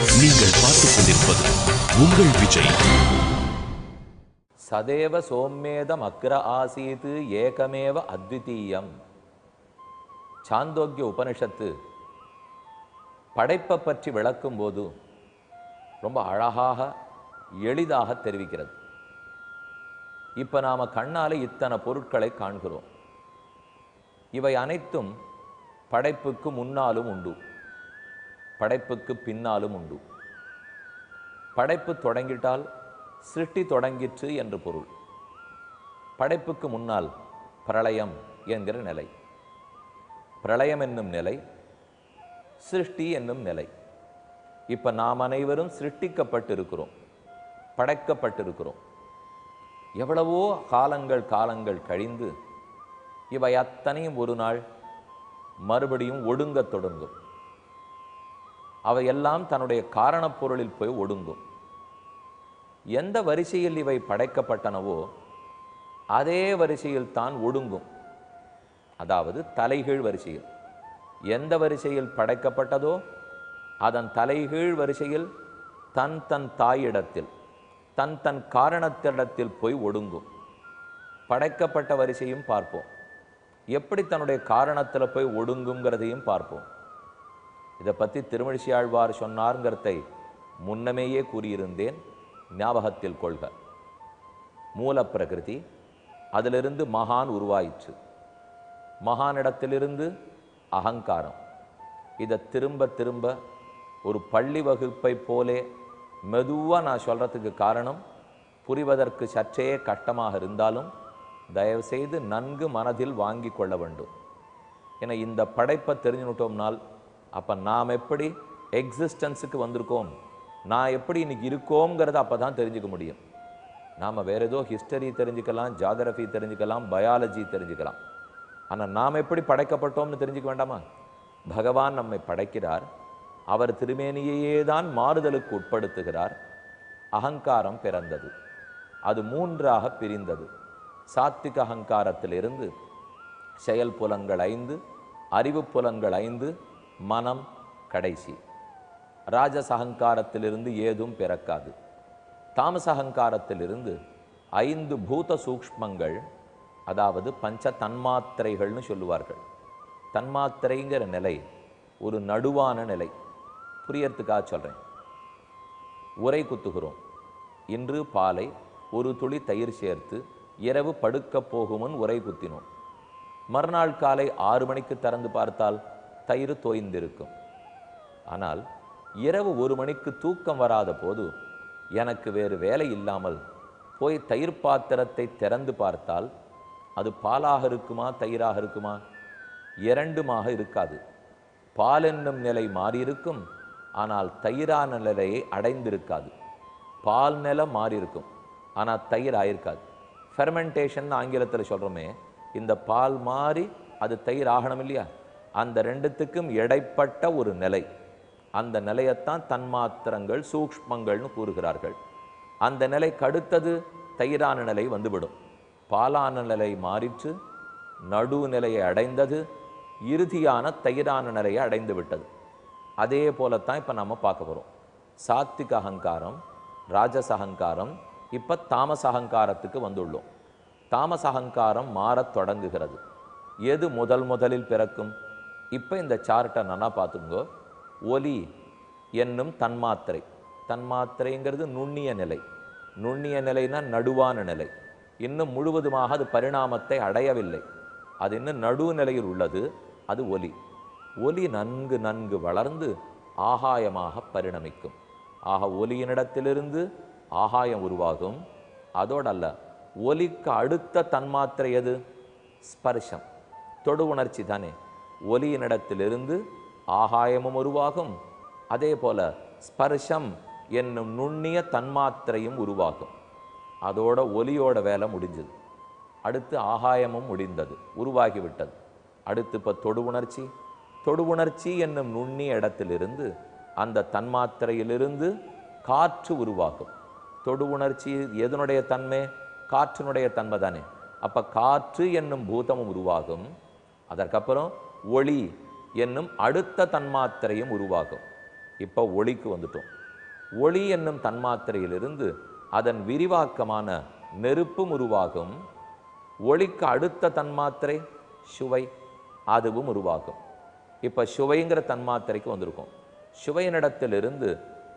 நீங்கள் பார்த்துக் கொண்டிருப்பது உங்கள் விஜய். சதேவ சோம்மேதம் அக்ர ஆசீத் ஏகமேவ அத்விதீயம். சாந்தோக்கிய உபனிஷத்து படைப்பை பற்றி விளக்கும் போது ரொம்ப அழகாக எளிதாக தெரிவிக்கிறது. இப்போ நாம் கண்ணால் இத்தனை பொருட்களை காண்கிறோம். இவை அனைத்தும் படைப்புக்கு முன்னாலும் உண்டு, படைப்புக்கு பின்னாலும் உண்டு. படைப்பு தொடங்கிட்டால் சிருஷ்டி தொடங்கிற்று என்று பொருள். படைப்புக்கு முன்னால் பிரளயம் என்கிற நிலை, பிரளயம் என்னும் நிலை, சிருஷ்டி என்னும் நிலை. இப்போ நாம் அனைவரும் சிருஷ்டிக்கப்பட்டிருக்கிறோம், படைக்கப்பட்டிருக்கிறோம். எவ்வளவோ காலங்கள் கழிந்து இவை அத்தனையும் ஒரு நாள் மறுபடியும் ஒடுங்கத் தொடங்கும். அவையெல்லாம் தன்னுடைய காரணப் பொருளில் போய் ஒடுங்கும். எந்த வரிசையில் இவை படைக்கப்பட்டனவோ அதே வரிசையில் தான் ஒடுங்கும். அதாவது தலைகீழ் வரிசையில். எந்த வரிசையில் படைக்கப்பட்டதோ அதன் தலைகீழ் வரிசையில் தன் தன் தாயிடத்தில், தன் தன் காரணத்திடத்தில் போய் ஒடுங்கும். படைக்கப்பட்ட வரிசையும் பார்ப்போம், எப்படி தன்னுடைய காரணத்தில் போய் ஒடுங்குங்கிறதையும் பார்ப்போம். இதை பற்றி திருமழிசையாழ்வார் சொன்னார்ங்கிறதை முன்னமேயே கூறியிருந்தேன், ஞாபகத்தில் கொள்க. மூல பிரகிருதி, அதிலிருந்து மகான் உருவாயிற்று. மகானிடத்திலிருந்து அகங்காரம். இதை திரும்ப திரும்ப ஒரு பள்ளி வகுப்பை போலே மெதுவாக நான் சொல்கிறதுக்கு காரணம், புரிவதற்கு சற்றே கஷ்டமாக இருந்தாலும் தயவுசெய்து நன்கு மனதில் வாங்கி கொள்ள வேண்டும். ஏன்னா இந்த படைப்பை தெரிஞ்சுக்கிட்டோம்னால் அப்போ நாம் எப்படி எக்ஸிஸ்டன்ஸுக்கு வந்திருக்கோம், நான் எப்படி இன்னைக்கு இருக்கோங்கிறத அப்போ தான் தெரிஞ்சுக்க முடியும். நாம் வேறு ஏதோ ஹிஸ்டரி தெரிஞ்சுக்கலாம், ஜியாகிரஃபி தெரிஞ்சுக்கலாம், பயாலஜி தெரிஞ்சுக்கலாம். ஆனால் நாம் எப்படி படைக்கப்பட்டோம்னு தெரிஞ்சுக்க வேண்டாமா? பகவான் நம்மை படைக்கிறார், அவர் திருமேனியையே தான் மாறுதலுக்கு உட்படுத்துகிறார். அகங்காரம் பிறந்தது, அது மூன்றாக பிரிந்தது. சாத்விக அகங்காரத்திலிருந்து செயல் புலன்கள் 5, அறிவு புலன்கள் 5, மனம் கடைசி. ராஜச அகங்காரத்திலிருந்து ஏதும் பிறக்காது. தாமச அகங்காரத்திலிருந்து 5 பூத சூக்ஷ்மங்கள், அதாவது பஞ்ச தன்மாத்திரைகள்னு சொல்லுவார்கள். தன்மாத்திரைங்கிற நிலை ஒரு நடுவான நிலை. புரியறதுக்காக சொல்கிறேன். உரை குத்துகிறோம். இன்று பாலை ஒரு துளி தயிர் சேர்த்து இரவு படுக்க போகுமுன் உரை குத்தினோம். மறுநாள் காலை 6 மணிக்கு திறந்து பார்த்தால் தயிர் தோய்ந்திருக்கும். ஆனால் இரவு 1 மணிக்கு தூக்கம் வராத போது எனக்கு வேறு வேலை இல்லாமல் போய் தயிர் பாத்திரத்தை திறந்து பார்த்தால் அது பாலாக இருக்குமா, தயிராக இருக்குமா? இரண்டுமாக இருக்காது. பால் என்னும் நிலை மாறியிருக்கும், ஆனால் தயிரான நிலையை அடைந்திருக்காது. பால் நிலை மாறியிருக்கும், ஆனால் தயிர் ஆயிருக்காது. ஃபெர்மெண்டேஷன் ஆங்கிலத்தில் சொல்கிறோமே, இந்த பால் மாறி அது தயிர் ஆகணும் இல்லையா? அந்த ரெண்டுத்துக்கும் இடைப்பட்ட ஒரு நிலை, அந்த நிலையத்தான் தன்மாத்திரங்கள் சூக்ஷ்மங்கள்னு கூறுகிறார்கள். அந்த நிலைக்கு அடுத்தது தயிரான நிலை வந்துவிடும். பாலான நிலை மாறிற்று, நடுநிலையை அடைந்தது, இறுதியான தயிரான நிலையை அடைந்து விட்டது. அதே போலத்தான் இப்போ நம்ம பார்க்க போகிறோம். சாத்விக அகங்காரம், ராஜச அகங்காரம், இப்போ தாமச அகங்காரத்துக்கு வந்துள்ளோம். தாமச அகங்காரம் மாறத் தொடங்குகிறது. எது முதலில் பிறக்கும்? இப்போ இந்த சார்ட்டை நல்லா பார்த்துங்கோ. ஒலி என்னும் தன்மாத்திரை, தன்மாத்திரைங்கிறது நுண்ணிய நிலை. நுண்ணிய நிலைனா நடுவான நிலை. இன்னும் முழுவதுமாக அது பரிணாமத்தை அடையவில்லை, அது இன்னும் நடுநிலையில் உள்ளது. அது ஒலி. ஒலி நன்கு நன்கு வளர்ந்து ஆகாயமாக பரிணமிக்கும். ஆக ஒலியினிடத்திலிருந்து ஆகாயம் உருவாகும். அதோடு அல்ல, ஒலிக்கு அடுத்த தன்மாத்திரை எது? ஸ்பர்ஷம், தொடு உணர்ச்சி தானே. ஒலியினிடத்திலிருந்து ஆகாயமும் உருவாகும், அதே போல ஸ்பர்ஷம் என்னும் நுண்ணிய தன்மாத்திரையும் உருவாகும். அதோட ஒலியோட வேலை முடிஞ்சது. அடுத்து ஆகாயமும் முடிந்தது, உருவாகிவிட்டது. அடுத்து இப்போ தொடு உணர்ச்சி. தொடு உணர்ச்சி என்னும் நுண்ணிய இடத்திலிருந்து, அந்த தன்மாத்திரையிலிருந்து காற்று உருவாகும். தொடு உணர்ச்சி எதனுடைய தன்மை? காற்றினுடைய தன்மை தானே. அப்போ காற்று என்னும் பூதமும் உருவாகும். அதற்கப்புறம் ஒளி என்னும் அடுத்த தன்மாத்திரையும் உருவாகும். இப்போ ஒளிக்கு வந்துட்டோம். ஒளி என்னும் தன்மாத்திரையிலிருந்து அதன் விரிவாக்கமான நெருப்பும் உருவாகும். ஒளிக்கு அடுத்த தன்மாத்திரை சுவை, அதுவும் உருவாகும். இப்போ சுவைங்கிற தன்மாத்திரைக்கு வந்திருக்கும். சுவையினிடத்திலிருந்து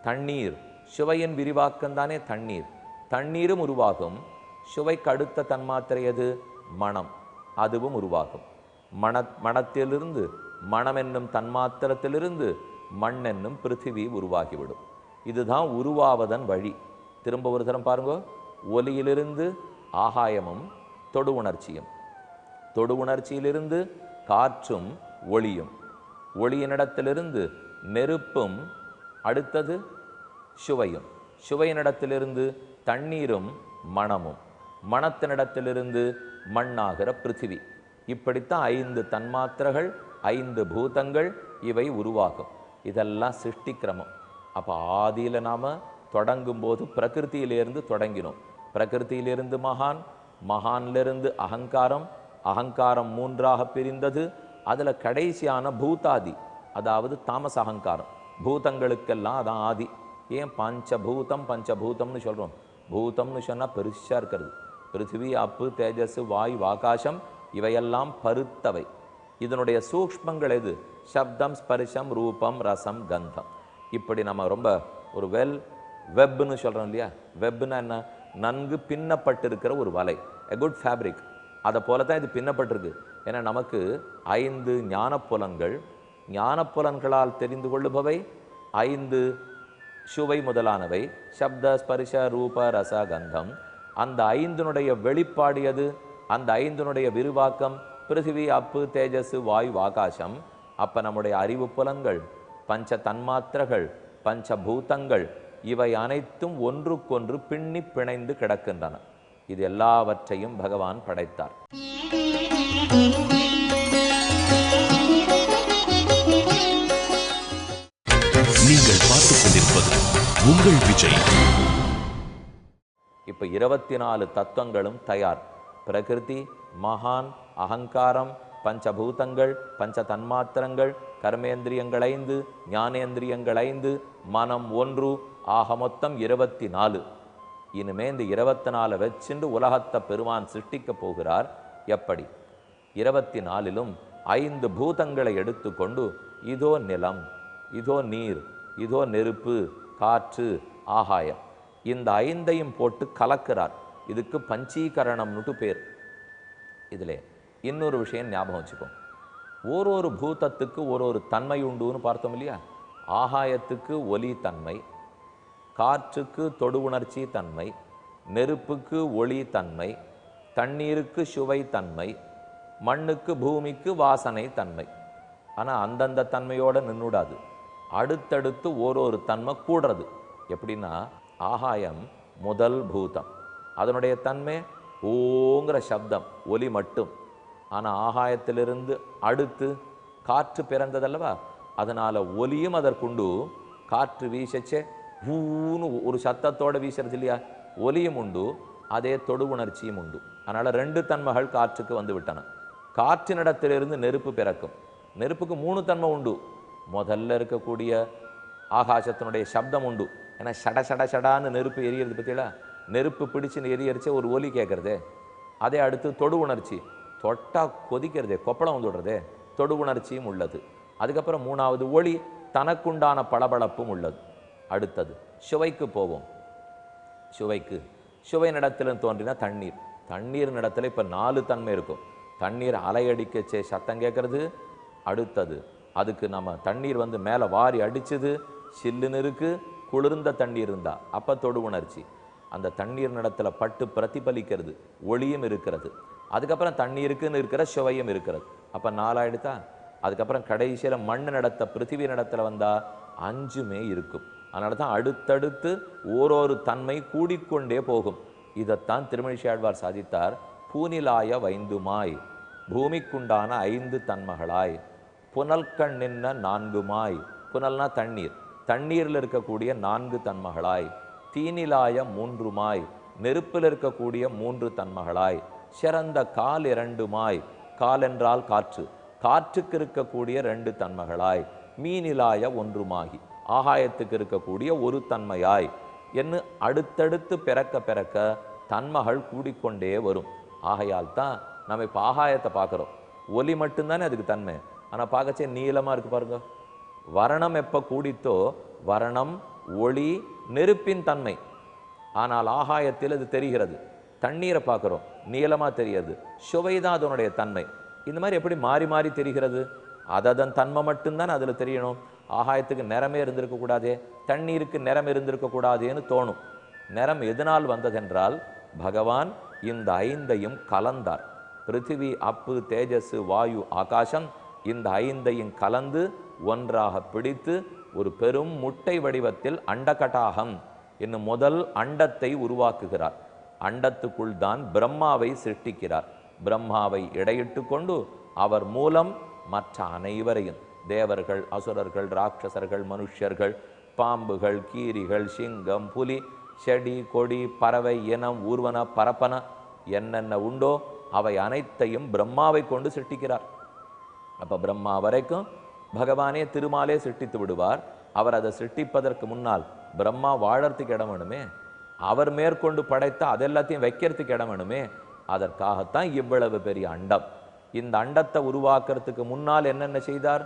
தண்ணீர், சுவையின் விரிவாக்கம் தானே தண்ணீர், தண்ணீரும் உருவாகும். சுவைக்கு அடுத்த தன்மாத்திரை எது? மனம், அதுவும் உருவாகும். மனத்திலிருந்து, மனம் என்னும் தன்மாத்திரத்திலிருந்து மண் என்னும் பிருத்திவி உருவாகிவிடும். இதுதான் உருவாவதன் வழி. திரும்ப ஒரு தரம் பாருங்க. ஒலியிலிருந்து ஆகாயமும் தொடு உணர்ச்சியும், தொடு உணர்ச்சியிலிருந்து காற்றும் ஒளியும், ஒளியினிடத்திலிருந்து நெருப்பும், அடுத்தது சுவையும், சுவையினிடத்திலிருந்து தண்ணீரும் மணமும், மணத்தினிடத்திலிருந்து மண்ணாகிற பிருத்திவி. இப்படித்தான் 5 தன்மாத்திரைகள், 5 பூதங்கள் இவை உருவாகும். இதெல்லாம் சிருஷ்டி கிரமம். அப்போ ஆதியில் நாம் தொடங்கும்போது பிரகிருத்தியிலிருந்து தொடங்கினோம். பிரகிருத்தியிலிருந்து மகான், மகான்லிருந்து அகங்காரம், அகங்காரம் 3ஆக பிரிந்தது. அதில் கடைசியான பூதாதி, அதாவது தாமச அகங்காரம். பூதங்களுக்கெல்லாம் அதான் ஆதி. ஏன் பஞ்சபூதம் பஞ்சபூதம்னு சொல்கிறோம்? பூதம்னு சொன்னால் பெருசாக இருக்கிறது. பிருத்திவி, அப்பு, தேஜஸ், வாயு, ஆகாசம் இவையெல்லாம் பருத்தவை. இதனுடைய சூக்ஷ்மங்கள் எது? சப்தம், ஸ்பரிசம், ரூபம், ரசம், கந்தம். இப்படி நம்ம ரொம்ப ஒரு வெப்னு சொல்கிறோம் இல்லையா? வெப்னா என்ன? நன்கு பின்னப்பட்டிருக்கிற ஒரு வலை, எ குட் ஃபேப்ரிக். அதை போல தான் இது பின்னப்பட்டிருக்கு. ஏன்னா நமக்கு 5 ஞானப்புலன்கள், ஞானப்புலன்களால் தெரிந்து கொள்ளுபவை 5 சுவை முதலானவை, சப்த, ஸ்பரிச, ரூப, ரச, கந்தம். அந்த 5னுடைய வெளிப்பாடு எது? அந்த 5னுடைய விரிவாக்கம் பிருத்திவி, அப்பு, தேஜஸ், வாயு, ஆகாசம். அப்போ நம்முடைய அறிவு புலன்கள், பஞ்ச தன்மாத்திரைகள், பஞ்சபூதங்கள் இவை அனைத்தும் ஒன்றுக்கொன்று பின்னி பிணைந்து கிடக்கின்றன. இது எல்லாவற்றையும் பகவான் படைத்தார். நீங்கள் பார்த்துக் கொண்டிருப்பது உங்கள் விஜய். இப்போ 24 தத்துவங்களும் தயார். பிரகிருதி, மகான், அகங்காரம், பஞ்சபூதங்கள், பஞ்ச தன்மாத்திரங்கள், கர்மேந்திரியங்கள் 5, ஞானேந்திரியங்கள் 5, மனம் 1, ஆக மொத்தம் 24. இனிமே இந்த 24 வச்சுண்டு உலகத்தை பெருமான் சிருஷ்டிக்க போகிறார். எப்படி? 24லும் 5 பூதங்களை எடுத்துக்கொண்டு, இதோ நிலம், இதோ நீர், இதோ நெருப்பு, காற்று, ஆகாயம், இந்த 5ஐயும் போட்டு கலக்கிறார். இதுக்கு பஞ்சீகரணம்னுட்டு பேர். இதில் இன்னொரு விஷயம் ஞாபகம் வச்சுக்கோ. ஒரு பூதத்துக்கு ஒரு தன்மை உண்டுன்னு பார்த்தோம் இல்லையா? ஆகாயத்துக்கு ஒலி தன்மை, காற்றுக்கு தொடு உணர்ச்சி தன்மை, நெருப்புக்கு ஒளி தன்மை, தண்ணீருக்கு சுவை தன்மை, மண்ணுக்கு பூமிக்கு வாசனை தன்மை. ஆனால் அந்தந்த தன்மையோடு நின்றுடாது. அடுத்தடுத்து ஒரு தன்மை கூடுறது. எப்படின்னா, ஆகாயம் முதல் பூதம், அதனுடைய தன்மை ஓங்கிற சப்தம், ஒலி மட்டும். ஆனால் ஆகாயத்திலிருந்து அடுத்து காற்று பிறந்ததல்லவா, அதனால் ஒலியும் அதற்குண்டு. காற்று வீசச்சே ஊன்னு ஒரு சத்தத்தோடு வீசுறது இல்லையா? ஒலியும் உண்டு, அதே தொடு உணர்ச்சியும் உண்டு. அதனால் 2 தன்மைகள் காற்றுக்கு வந்து விட்டன. காற்றினிடத்திலிருந்து நெருப்பு பிறக்கும். நெருப்புக்கு 3 தன்மை உண்டு. முதல்ல இருக்கக்கூடிய ஆகாசத்தினுடைய சப்தம் உண்டு. ஏன்னா சட சட சடான்னு நெருப்பு எரியறது பற்றியலா? நெருப்பு பிடிச்சுன்னு எரியரிச்சே ஒரு ஒலி கேட்குறதே. அதே அடுத்து தொடு உணர்ச்சி, தொட்டா கொதிக்கிறதே, கொப்பளம் வந்து விடுறதே, தொடு உணர்ச்சியும் உள்ளது. அதுக்கப்புறம் 3வது ஒளி, தனக்குண்டான பளபளப்பும் உள்ளது. அடுத்தது சுவைக்கு போவோம். சுவை நடத்தில் தோன்றினா தண்ணீர். தண்ணீர் நடத்தில் இப்போ 4 தன்மை இருக்கும். தண்ணீர் அலையடிக்கச்சே சத்தம் கேட்கறது. அடுத்தது அதுக்கு நம்ம தண்ணீர் வந்து மேலே வாரி அடிச்சது, சில்லுன்னு இருக்கு, குளிர்ந்த தண்ணீர் இருந்தா அப்போ தொடு உணர்ச்சி. அந்த தண்ணீர் நடத்தில் பட்டு பிரதிபலிக்கிறது, ஒளியும் இருக்கிறது. அதுக்கப்புறம் தண்ணீருக்குன்னு இருக்கிற சுவையும் இருக்கிறது. அப்போ 4 ஆயிடுதா? அதுக்கப்புறம் கடைசியில் மண் நடத்த பிருத்திவி நடத்தில் வந்தால் 5மே இருக்கும். அதனால தான் அடுத்தடுத்து ஒரு தன்மை கூடிக்கொண்டே போகும். இதைத்தான் திருமழிசையாழ்வார் சாதித்தார். பூனிலாய வைந்துமாய், பூமிக்குண்டான 5 தன்மைகளாய், புனல்கண் நின்ன 4மாய், புனல்னா தண்ணீர், தண்ணீரில் இருக்கக்கூடிய 4 தன்மைகளாய், தீனிலாய 3மாய், நெருப்பில் இருக்கக்கூடிய 3 தன்மைகளாய், சிறந்த கால் 2மாய், கால் என்றால் காற்று, காற்றுக்கு இருக்கக்கூடிய 2 தன்மைகளாய், மீனிலாய 1மாகி ஆகாயத்துக்கு இருக்கக்கூடிய ஒரு தன்மையாய் என்று அடுத்தடுத்து பிறக்க பிறக்க தன்மைகள் கூடிக்கொண்டே வரும். ஆகையால் தான் நம்ம இப்போ ஆகாயத்தை பார்க்குறோம். ஒலி மட்டும்தானே அதுக்கு தன்மை. ஆனால் பார்க்கச்சே நீளமாக இருக்கு பாருங்க. வர்ணம் எப்போ கூடித்தோ வர்ணம் ஒளி நெருப்பின் தன்மை. ஆனால் ஆகாயத்தில் அது தெரிகிறது. தண்ணீரை பார்க்குறோம், நீளமாக தெரிகிறது, சுவைதான் அதனுடைய தன்மை. இந்த மாதிரி எப்படி மாறி மாறி தெரிகிறது? அதன் தன்மை மட்டும்தான் அதில் தெரியணும். ஆகாயத்துக்கு நிறமே இருந்திருக்கக்கூடாதே, தண்ணீருக்கு நிறம் இருந்திருக்கக்கூடாதேன்னு தோணும். நிறம் எதனால் வந்ததென்றால் பகவான் இந்த ஐந்தையும் கலந்தார். பிருத்திவி, அப்பு, தேஜஸ், வாயு, ஆகாசம் இந்த ஐந்தையும் கலந்து ஒன்றாக பிடித்து ஒரு பெரும் முட்டை வடிவத்தில் அண்டகடாகம் என்னும் முதல் அண்டத்தை உருவாக்குகிறார். அண்டத்துக்குள் தான் பிரம்மாவை சிருஷ்டிக்கிறார். பிரம்மாவை இடையிட்டு கொண்டு அவர் மூலம் மற்ற அனைவரையும் தேவர்கள், அசுரர்கள், ராட்சசர்கள், மனுஷர்கள், பாம்புகள், கீரிகள், சிங்கம், புலி, செடி, கொடி, பறவை, இனம், ஊர்வன, பரப்பன என்னென்ன உண்டோ அவை அனைத்தையும் பிரம்மாவை கொண்டு சிருஷ்டிக்கிறார். அப்போ பிரம்மா வரைக்கும் பகவானே திருமாலே சிருஷ்டித்து விடுவார். அவர் அதை சிருஷ்டிப்பதற்கு முன்னால் பிரம்மா வாழறதுக்கு இடம் வேணுமே, அவர் மேற்கொண்டு படைத்த அதெல்லாத்தையும் வைக்கிறதுக்கு இடம் வேணுமே. அதற்காகத்தான் இவ்வளவு பெரிய அண்டம். இந்த அண்டத்தை உருவாக்குறதுக்கு முன்னால் என்னென்ன செய்தார்?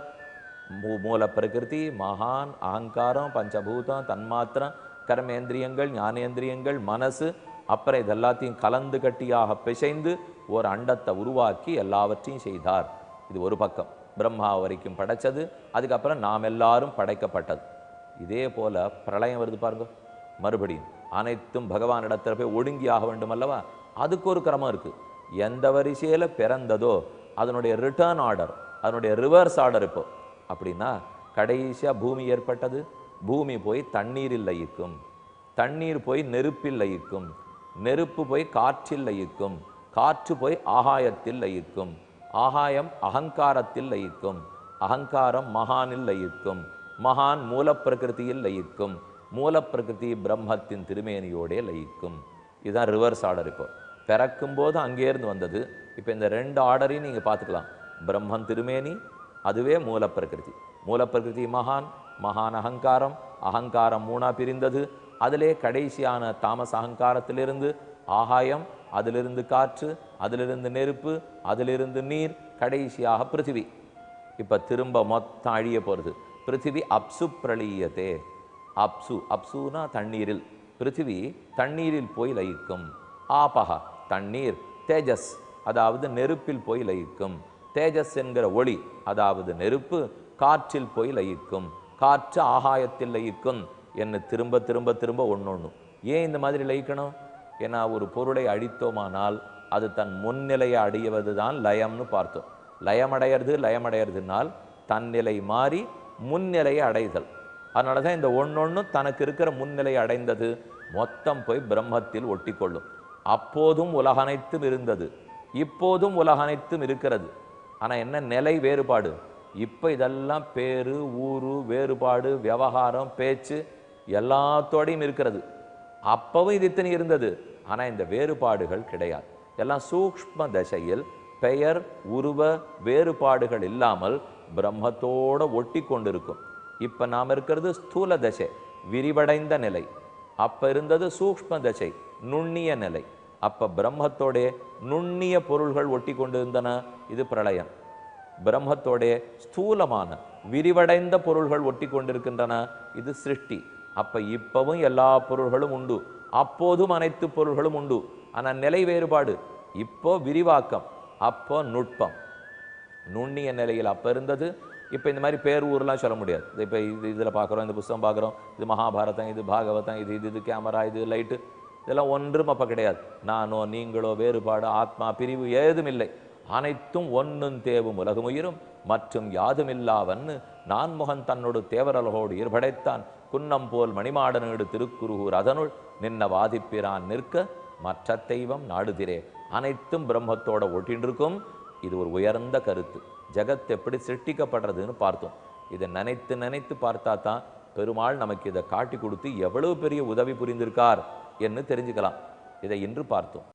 மூல பிரகிருதி, மகான், அகங்காரம், பஞ்சபூதம், தன்மாத்திரம், கர்மேந்திரியங்கள், ஞானேந்திரியங்கள், மனசு, அப்புறம் இதெல்லாத்தையும் கலந்து கட்டியாக பிசைந்து ஒரு அண்டத்தை உருவாக்கி எல்லாவற்றையும் செய்தார். இது ஒரு பக்கம். பிரம்மா வரைக்கும் படைச்சது, அதுக்கப்புறம் நாம் எல்லாரும் படைக்கப்பட்டது. இதே போல பிரளயம் வருது பாருங்க. மறுபடியும் அனைத்தும் பகவானிடத்தில் போய் ஒடுங்கி ஆக வேண்டும் அல்லவா? அதுக்கு ஒரு கிரமம் இருக்கு. எந்த வரிசையில பிறந்ததோ அதனுடைய ரிட்டர்ன் ஆர்டர், அதனுடைய ரிவர்ஸ் ஆர்டர். இப்போ அப்படின்னா கடைசியா பூமி ஏற்பட்டது. பூமி போய் தண்ணீரில் லயிக்கும், தண்ணீர் போய் நெருப்பில் லயிக்கும், நெருப்பு போய் காற்றில் லயிக்கும், காற்று போய் ஆகாயத்தில் லயிக்கும், ஆகாயம் அகங்காரத்தில் லயிக்கும், அகங்காரம் மகானில் லயிக்கும், மகான் மூலப்பிரகிருதியில் லயிக்கும், மூலப்பிரகிருதி பிரம்மத்தின் திருமேனியோடே லயிக்கும். இதுதான் ரிவர்ஸ் ஆர்டர். இப்போ பிறக்கும் போது அங்கேருந்து வந்தது. இப்போ இந்த ரெண்டு ஆர்டரையும் நீங்கள் பார்த்துக்கலாம். பிரம்மன் திருமேனி, அதுவே மூலப்பிரகிருதி. மூலப்பிரகிருதி மகான், மகான் அகங்காரம், அகங்காரம் மூணா பிரிந்தது. அதிலே கடைசியான தாமச அகங்காரத்திலிருந்து ஆகாயம், அதிலிருந்து காற்று, அதிலிருந்து நெருப்பு, அதிலிருந்து நீர், கடைசியாக பிருத்திவி. இப்போ திரும்ப மொத்தம் அழிய போகிறது. பிருத்திவி அப்சு பிரளீயத்தே. அப்சு, அப்சுனா தண்ணீரில், பிருத்திவி தண்ணீரில் போய் லயிக்கும். ஆபகா தண்ணீர், தேஜஸ் அதாவது நெருப்பில் போய் லயிக்கும். தேஜஸ் என்கிற ஒளி அதாவது நெருப்பு காற்றில் போய் லயிக்கும், காற்று ஆகாயத்தில் லயிக்கும் என்று திரும்ப திரும்ப திரும்ப ஒன்று. ஏன் இந்த மாதிரி லயிக்கணும்? ஏன்னா ஒரு பொருளை அழித்தோமானால் அது தன் முன்னிலையை அடைவது தான் லயம்னு பார்த்தோம். லயமடைகிறதுனால் தன்னிலை மாறி முன்னிலையை அடைதல். அதனால தான் இந்த ஒன்னொன்று தனக்கு இருக்கிற முன்னிலை அடைந்தது மொத்தம் போய் பிரம்மத்தில் ஒட்டி கொள்ளும். அப்போதும் உலகனைத்தும் இருந்தது, இப்போதும் உலகனைத்தும் இருக்கிறது. ஆனால் என்ன நிலை வேறுபாடு? இப்போ இதெல்லாம் பேரு, ஊரு, வேறுபாடு, விவகாரம், பேச்சு எல்லாத்தோடையும் இருக்கிறது. அப்பவும் இது இத்தனை இருந்தது. ஆனால் இந்த வேறுபாடுகள் கிடையாது. எல்லாம் சூக்ஷ்ம தசையில் பெயர் உருவ வேறுபாடுகள் இல்லாமல் பிரம்மத்தோடு ஒட்டி கொண்டிருக்கும். இப்போ நாம் இருக்கிறது ஸ்தூல தசை, விரிவடைந்த நிலை. அப்போ இருந்தது சூக்ஷ்ம தசை, நுண்ணிய நிலை. அப்போ பிரம்மத்தோட நுண்ணிய பொருள்கள் ஒட்டி கொண்டு இருந்தன, இது பிரளயம். பிரம்மத்தோட ஸ்தூலமான விரிவடைந்த பொருள்கள் ஒட்டி கொண்டிருக்கின்றன, இது சிருஷ்டி. அப்போ இப்பவும் எல்லா பொருள்களும் உண்டு, அப்போதும் அனைத்து பொருள்களும் உண்டு. ஆனால் நிலை வேறுபாடு. இப்போ விரிவாக்கம், அப்போ நுட்பம். நுண்ணிய நிலையில் அப்போ இருந்தது. இப்போ இந்த மாதிரி பேர் ஊரெலாம் சொல்ல முடியாது. இப்போ இதில் பார்க்குறோம், இந்த புஸ்தகம் பார்க்குறோம், இது மகாபாரதம், இது பாகவதம், இது கேமரா, இது லைட்டு, இதெல்லாம் ஒன்றும் அப்போ கிடையாது. நானோ நீங்களோ வேறுபாடு ஆத்மா பிரிவு ஏதும் இல்லை. அனைத்தும் ஒன்னும் தேவும் உலகமுயிரும் மற்றும் யாதுமில்லாவன்னு நான்முகன் தன்னோடு தேவரலகோடு ஈர்படைத்தான் குன்னம் போல் மணிமாடனோடு திருக்குருகூர் அதனுள் நின்ன வாதிப்பிரான் நிற்க மற்ற தெய்வம் நாடுதிரே. அனைத்தும் பிரம்மத்தோட ஒட்டின்றிருக்கும். இது ஒரு உயர்ந்த கருத்து. ஜகத் எப்படி சிருஷ்டிக்கப்படுறதுன்னு பார்த்தோம். இதை நினைத்து நினைத்து பார்த்தா தான் பெருமாள் நமக்கு இதை காட்டி கொடுத்து எவ்வளவு பெரிய உதவி புரிந்திருக்கார் என்று தெரிஞ்சுக்கலாம். இதை இன்று பார்த்தோம்.